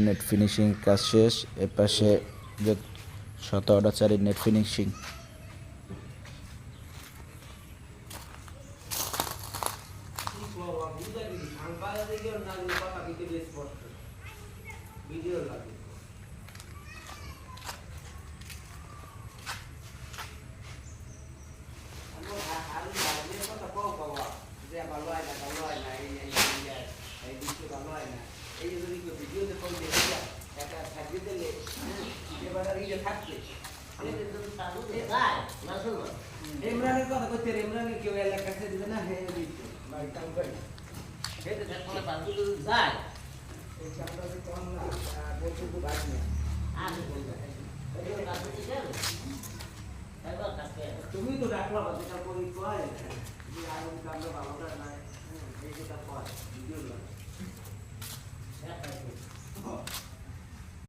Net finishing কাজ শেষ। এর পাশে যে 17টা চারি নেট ফিনিশিং। ইমরানের কথা কইতে ইমরানের কেউ এলাকা ছেড়ে দিবে না হে দিচ্ছে ভাই কাম করে হে তো দেখলে বাজু যায় এই চামড়া যে কোন না বলতে তো বাজ না আমি বলবো এই কাজ ঠিক আছে এবার কাছে তুমি তো ডাকলা বাজু কা করি কয় যে আইন কামটা ভালোটা নাই এই যেটা কয় ভিডিও না